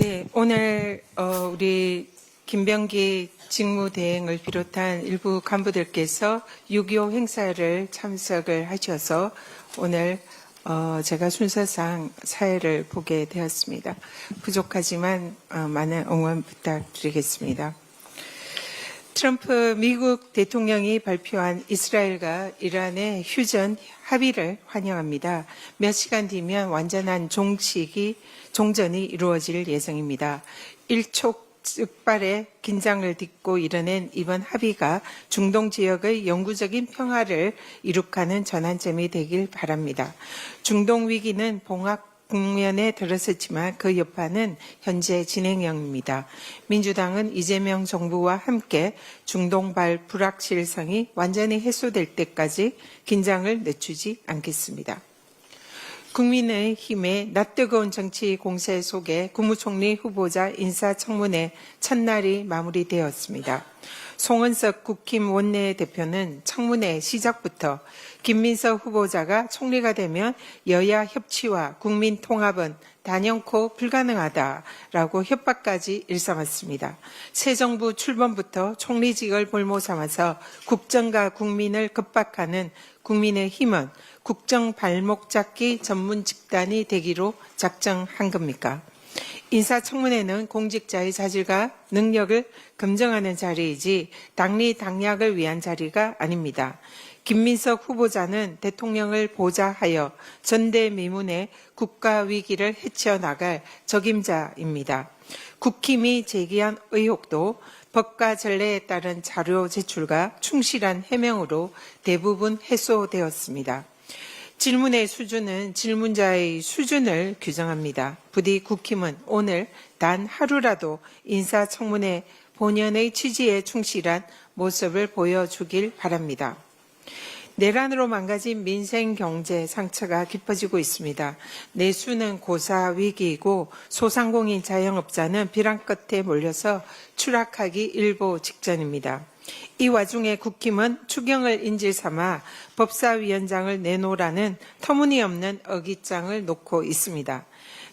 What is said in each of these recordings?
네, 오늘 우리 김병기 직무대행을 비롯한 일부 간부들께서 6.25 행사를 참석을 하셔서 오늘 제가 순서상 사회를 보게 되었습니다. 부족하지만 많은 응원 부탁드리겠습니다. 트럼프 미국 대통령이 발표한 이스라엘과 이란의 휴전 합의를 환영합니다. 몇 시간 뒤면 완전한 종전이 이루어질 예정입니다. 일촉즉발의 긴장을 딛고 이뤄낸 이번 합의가 중동 지역의 영구적인 평화를 이룩하는 전환점이 되길 바랍니다. 중동 위기는 봉합 국면에 들어섰지만 그 여파는 현재 진행형입니다. 민주당은 이재명 정부와 함께 중동발 불확실성이 완전히 해소될 때까지 긴장을 늦추지 않겠습니다. 국민의힘의 낯뜨거운 정치 공세 속에 국무총리 후보자 인사청문회 첫날이 마무리되었습니다. 송은석 국힘 원내대표는 청문회 시작부터 김민석 후보자가 총리가 되면 여야 협치와 국민 통합은 단연코 불가능하다라고 협박까지 일삼았습니다. 새 정부 출범부터 총리직을 볼모 삼아서 국정과 국민을 급박하는 국민의힘은 국정 발목 잡기 전문 집단이 되기로 작정한 겁니까? 인사청문회는 공직자의 자질과 능력을 검증하는 자리이지 당리당략을 위한 자리가 아닙니다. 김민석 후보자는 대통령을 보좌하여 전대미문의 국가 위기를 헤쳐나갈 적임자입니다. 국힘이 제기한 의혹도 법과 전례에 따른 자료 제출과 충실한 해명으로 대부분 해소되었습니다. 질문의 수준은 질문자의 수준을 규정합니다. 부디 국힘은 오늘 단 하루라도 인사청문회 본연의 취지에 충실한 모습을 보여주길 바랍니다. 내란으로 망가진 민생 경제 상처가 깊어지고 있습니다. 내수는 고사 위기이고 소상공인 자영업자는 벼랑 끝에 몰려서 추락하기 일보 직전입니다. 이 와중에 국힘은 추경을 인질 삼아 법사위원장을 내놓으라는 터무니없는 어깃장을 놓고 있습니다.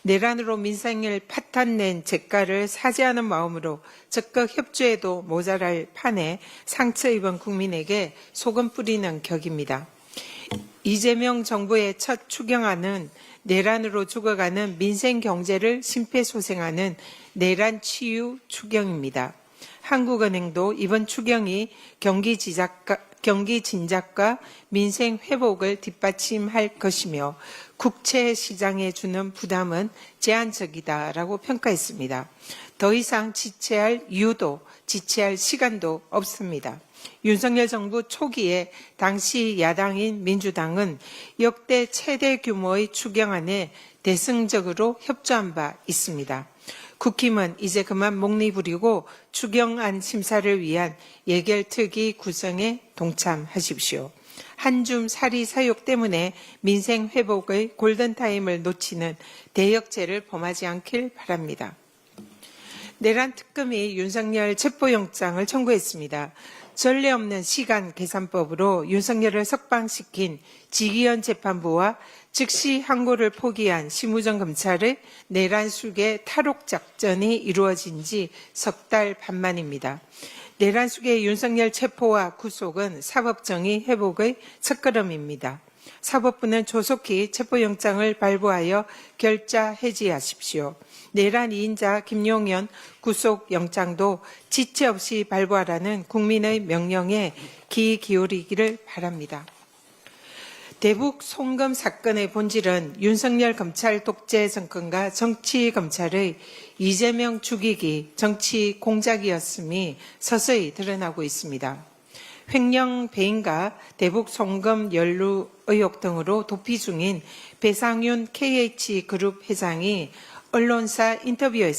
내란으로 민생을 파탄낸 재가를 사죄하는 마음으로 적극 협조해도 모자랄 판에 상처 입은 국민에게 소금 뿌리는 격입니다. 이재명 정부의 첫 추경안은 내란으로 죽어가는 민생 경제를 심폐소생하는 내란 치유 추경입니다. 한국은행도 이번 추경이 경기 진작과 민생 회복을 뒷받침할 것이며 국채 시장에 주는 부담은 제한적이다라고 평가했습니다. 더 이상 지체할 이유도 지체할 시간도 없습니다. 윤석열 정부 초기에 당시 야당인 민주당은 역대 최대 규모의 추경안에 대승적으로 협조한 바 있습니다. 국힘은 이제 그만 목리 부리고 추경안 심사를 위한 예결특위 구성에 동참하십시오. 한줌 사리 사욕 때문에 민생 회복의 골든타임을 놓치는 대역죄를 범하지 않길 바랍니다. 내란 특검이 윤석열 체포영장을 청구했습니다. 전례 없는 시간 계산법으로 윤석열을 석방시킨 지기현 재판부와 즉시 항고를 포기한 심우정 검찰의 내란 수계 탈옥 작전이 이루어진 지 석 달 반 만입니다. 내란 수계 윤석열 체포와 구속은 사법정의 회복의 첫걸음입니다. 사법부는 조속히 체포영장을 발부하여 결자 해지하십시오. 내란 2인자 김용현 구속영장도 지체 없이 발부하라는 국민의 명령에 귀 기울이기를 바랍니다. 대북 송금 사건의 본질은 윤석열 검찰 독재 정권과 정치 검찰의 이재명 죽이기 정치 공작이었음이 서서히 드러나고 있습니다. 횡령 배임과 대북 송금 연루 의혹 등으로 도피 중인 배상윤 KH그룹 회장이 언론사 인터뷰를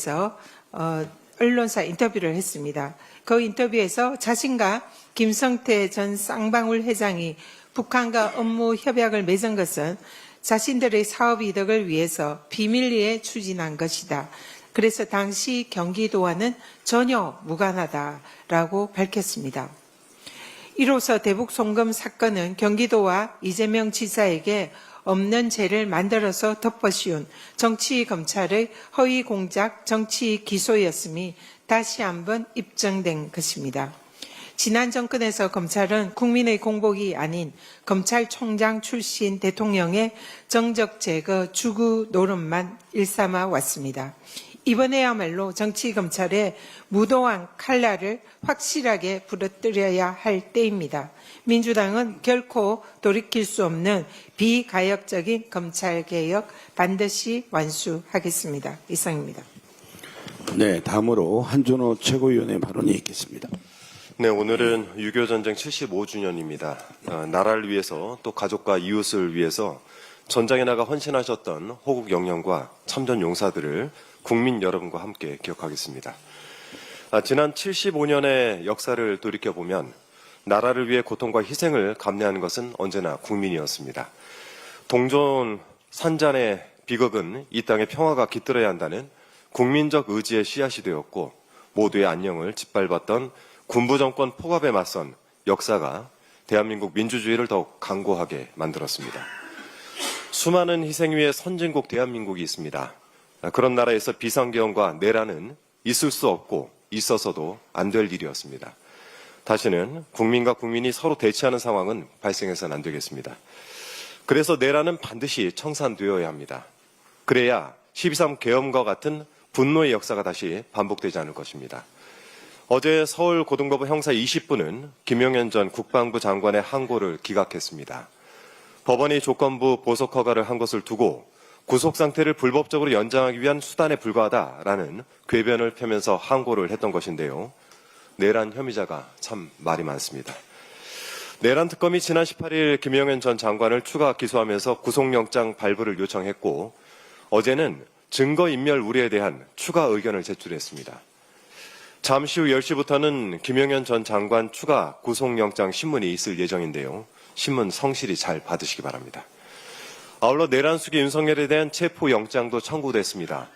했습니다. 그 인터뷰에서 자신과 김성태 전 쌍방울 회장이 북한과 업무 협약을 맺은 것은 자신들의 사업 이득을 위해서 비밀리에 추진한 것이다. 그래서 당시 경기도와는 전혀 무관하다라고 밝혔습니다. 이로써 대북 송금 사건은 경기도와 이재명 지사에게 없는 죄를 만들어서 덮어씌운 정치 검찰의 허위 공작 정치 기소였음이 다시 한번 입증된 것입니다. 지난 정권에서 검찰은 국민의 공복이 아닌 검찰총장 출신 대통령의 정적 제거 주구 노릇만 일삼아 왔습니다. 이번에야말로 정치검찰의 무도한 칼날을 확실하게 부러뜨려야 할 때입니다. 민주당은 결코 돌이킬 수 없는 비가역적인 검찰개혁 반드시 완수하겠습니다. 이상입니다. 네, 다음으로 한준호 최고위원의 발언이 있겠습니다. 네, 오늘은 6.25 전쟁 75주년입니다. 나라를 위해서 또 가족과 이웃을 위해서 전장에 나가 헌신하셨던 호국 영령과 참전 용사들을 국민 여러분과 함께 기억하겠습니다. 지난 75년의 역사를 돌이켜보면 나라를 위해 고통과 희생을 감내하는 것은 언제나 국민이었습니다. 동전 산잔의 비극은 이 땅의 평화가 깃들어야 한다는 국민적 의지의 씨앗이 되었고 모두의 안녕을 짓밟았던 군부 정권 포갑에 맞선 역사가 대한민국 민주주의를 더욱 강고하게 만들었습니다. 수많은 희생 위에 선진국 대한민국이 있습니다. 그런 나라에서 비상계엄과 내란은 있을 수 없고 있어서도 안 될 일이었습니다. 다시는 국민과 국민이 서로 대치하는 상황은 발생해서는 안 되겠습니다. 그래서 내란은 반드시 청산되어야 합니다. 그래야 12.3 계엄과 같은 분노의 역사가 다시 반복되지 않을 것입니다. 어제 서울고등법원 형사 20부는 김용현 전 국방부 장관의 항고를 기각했습니다. 법원이 조건부 보석 허가를 한 것을 두고 구속 상태를 불법적으로 연장하기 위한 수단에 불과하다라는 궤변을 펴면서 항고를 했던 것인데요. 내란 혐의자가 참 말이 많습니다. 내란 특검이 지난 18일 김용현 전 장관을 추가 기소하면서 구속영장 발부를 요청했고 어제는 증거인멸 우려에 대한 추가 의견을 제출했습니다. 잠시 후 10시부터는 김용현 전 장관 추가 구속영장 신문이 있을 예정인데요. 신문 성실히 잘 받으시기 바랍니다. 아울러 내란 수기 윤석열에 대한 체포영장도 청구됐습니다.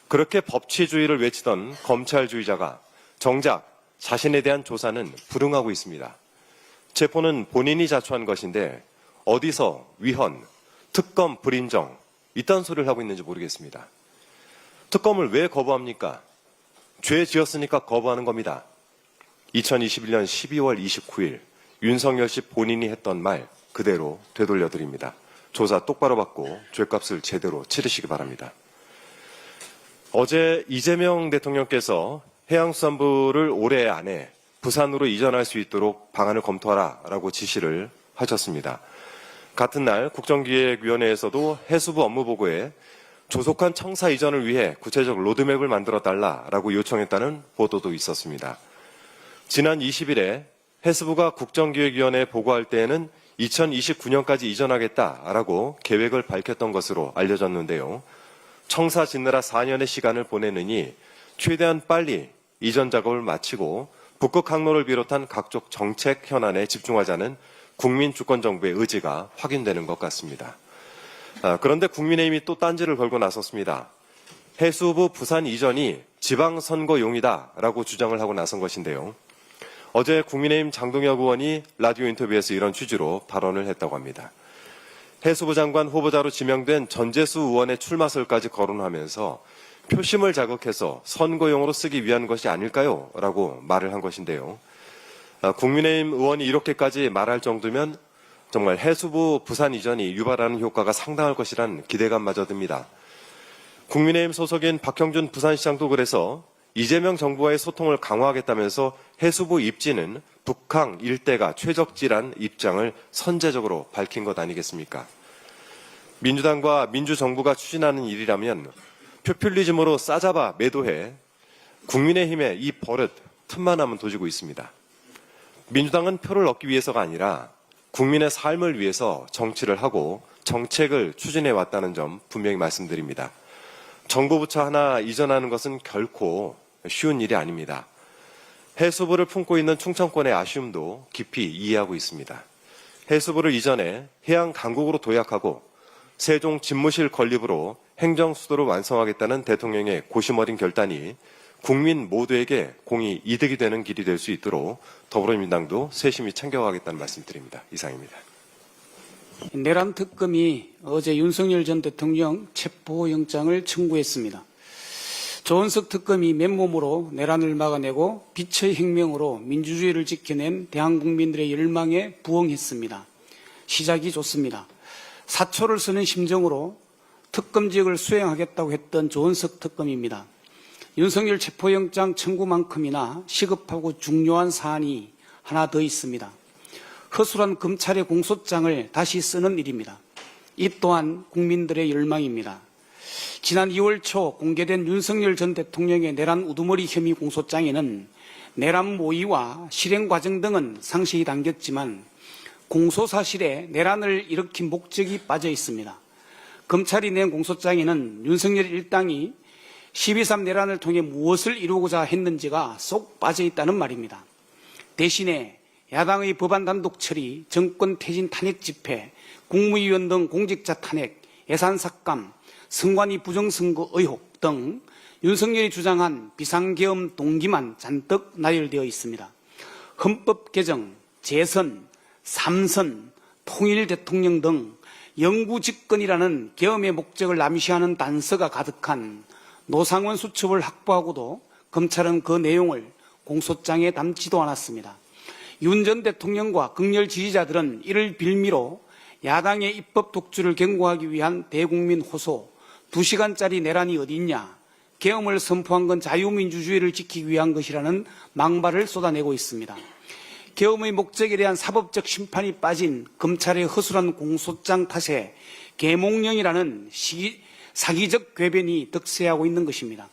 그렇게 법치주의를 외치던 검찰주의자가 정작 자신에 대한 조사는 불응하고 있습니다. 체포는 본인이 자초한 것인데 어디서 위헌, 특검 불인정 이딴 소리를 하고 있는지 모르겠습니다. 특검을 왜 거부합니까? 죄 지었으니까 거부하는 겁니다. 2021년 12월 29일 윤석열 씨 본인이 했던 말 그대로 되돌려드립니다. 조사 똑바로 받고 죄값을 제대로 치르시기 바랍니다. 어제 이재명 대통령께서 해양수산부를 올해 안에 부산으로 이전할 수 있도록 방안을 검토하라라고 지시를 하셨습니다. 같은 날 국정기획위원회에서도 해수부 업무보고에 조속한 청사 이전을 위해 구체적 로드맵을 만들어달라라고 요청했다는 보도도 있었습니다. 지난 20일에 해수부가 국정기획위원회에 보고할 때에는 2029년까지 이전하겠다라고 계획을 밝혔던 것으로 알려졌는데요. 청사 짓느라 4년의 시간을 보내느니 최대한 빨리 이전 작업을 마치고 북극 항로를 비롯한 각종 정책 현안에 집중하자는 국민 주권 정부의 의지가 확인되는 것 같습니다. 그런데 국민의힘이 또 딴지를 걸고 나섰습니다. 해수부 부산 이전이 지방선거용이다라고 주장을 하고 나선 것인데요. 어제 국민의힘 장동혁 의원이 라디오 인터뷰에서 이런 취지로 발언을 했다고 합니다. 해수부 장관 후보자로 지명된 전재수 의원의 출마설까지 거론하면서 표심을 자극해서 선거용으로 쓰기 위한 것이 아닐까요? 라고 말을 한 것인데요. 국민의힘 의원이 이렇게까지 말할 정도면 정말 해수부 부산 이전이 유발하는 효과가 상당할 것이란 기대감마저 듭니다. 국민의힘 소속인 박형준 부산시장도 그래서 이재명 정부와의 소통을 강화하겠다면서 해수부 입지는 북항 일대가 최적지란 입장을 선제적으로 밝힌 것 아니겠습니까? 민주당과 민주정부가 추진하는 일이라면 포퓰리즘으로 싸잡아 매도해 국민의힘의 이 버릇 틈만 하면 도지고 있습니다. 민주당은 표를 얻기 위해서가 아니라 국민의 삶을 위해서 정치를 하고 정책을 추진해 왔다는 점 분명히 말씀드립니다. 정부 부처 하나 이전하는 것은 결코 쉬운 일이 아닙니다. 해수부를 품고 있는 충청권의 아쉬움도 깊이 이해하고 있습니다. 해수부를 이전해 해양 강국으로 도약하고 세종 집무실 건립으로 행정 수도를 완성하겠다는 대통령의 고심 어린 결단이 국민 모두에게 공이 이득이 되는 길이 될 수 있도록 더불어민주당도 세심히 챙겨가겠다는 말씀드립니다. 이상입니다. 내란 특검이 어제 윤석열 전 대통령 체포영장을 청구했습니다. 조은석 특검이 맨몸으로 내란을 막아내고 빛의 혁명으로 민주주의를 지켜낸 대한국민들의 열망에 부응했습니다. 시작이 좋습니다. 사초를 쓰는 심정으로 특검직을 수행하겠다고 했던 조은석 특검입니다. 윤석열 체포영장 청구만큼이나 시급하고 중요한 사안이 하나 더 있습니다. 허술한 검찰의 공소장을 다시 쓰는 일입니다. 이 또한 국민들의 열망입니다. 지난 2월 초 공개된 윤석열 전 대통령의 내란 우두머리 혐의 공소장에는 내란 모의와 실행 과정 등은 상세히 담겼지만 공소사실에 내란을 일으킨 목적이 빠져 있습니다. 검찰이 낸 공소장에는 윤석열 일당이 12.3 내란을 통해 무엇을 이루고자 했는지가 쏙 빠져 있다는 말입니다. 대신에 야당의 법안 단독 처리, 정권 퇴진 탄핵 집회, 국무위원 등 공직자 탄핵, 예산 삭감, 선관위 부정선거 의혹 등 윤석열이 주장한 비상계엄 동기만 잔뜩 나열되어 있습니다. 헌법 개정, 재선, 삼선, 통일 대통령 등 영구 집권이라는 계엄의 목적을 암시하는 단서가 가득한 노상원 수첩을 확보하고도 검찰은 그 내용을 공소장에 담지도 않았습니다. 윤 전 대통령과 극렬 지지자들은 이를 빌미로 야당의 입법 독주를 경고하기 위한 대국민 호소, 2시간짜리 내란이 어디 있냐, 계엄을 선포한 건 자유민주주의를 지키기 위한 것이라는 망발을 쏟아내고 있습니다. 계엄의 목적에 대한 사법적 심판이 빠진 검찰의 허술한 공소장 탓에 계몽령이라는 사기적 궤변이 득세하고 있는 것입니다.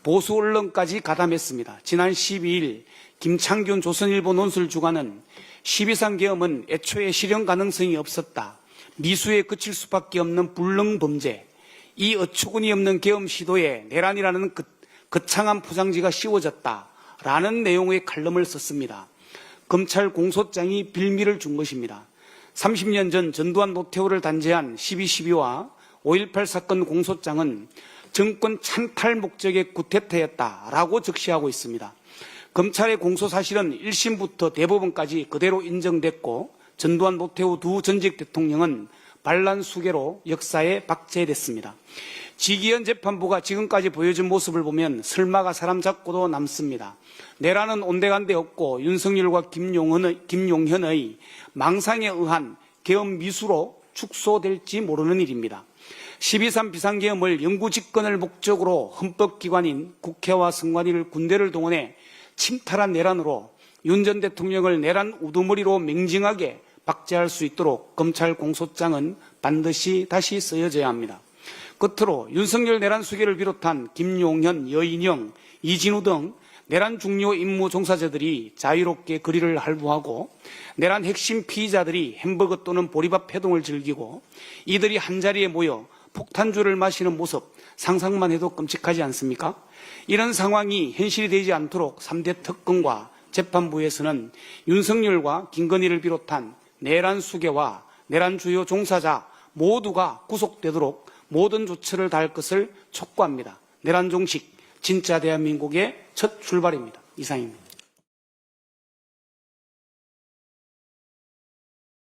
보수 언론까지 가담했습니다. 지난 12일 김창균 조선일보 논술 주간은 12.3 계엄은 애초에 실현 가능성이 없었다. 미수에 그칠 수밖에 없는 불능 범죄. 이 어처구니 없는 계엄 시도에 내란이라는 거창한 포장지가 씌워졌다. 라는 내용의 칼럼을 썼습니다. 검찰 공소장이 빌미를 준 것입니다. 30년 전 전두환 노태우를 단죄한 12.12와 5.18 사건 공소장은 정권 찬탈 목적의 쿠데타였다라고 적시하고 있습니다. 검찰의 공소사실은 1심부터 대법원까지 그대로 인정됐고 전두환 노태우 두 전직 대통령은 반란수계로 역사에 박제됐습니다. 지기현 재판부가 지금까지 보여준 모습을 보면 설마가 사람 잡고도 남습니다. 내란은 온데간데 없고 윤석열과 김용현의 망상에 의한 계엄 미수로 축소될지 모르는 일입니다. 12.3 비상계엄을 영구 집권을 목적으로 헌법기관인 국회와 선관위를 군대를 동원해 침탈한 내란으로 윤 전 대통령을 내란 우두머리로 맹징하게 박제할 수 있도록 검찰 공소장은 반드시 다시 쓰여져야 합니다. 끝으로 윤석열 내란 수계를 비롯한 김용현, 여인영, 이진우 등 내란 중요 임무 종사자들이 자유롭게 거리를 할부하고 내란 핵심 피의자들이 햄버거 또는 보리밥 회동을 즐기고 이들이 한자리에 모여 폭탄주를 마시는 모습 상상만 해도 끔찍하지 않습니까? 이런 상황이 현실이 되지 않도록 3대 특검과 재판부에서는 윤석열과 김건희를 비롯한 내란 수계와 내란 주요 종사자 모두가 구속되도록 모든 조처를 다할 것을 촉구합니다. 내란 종식, 진짜 대한민국의 첫 출발입니다. 이상입니다.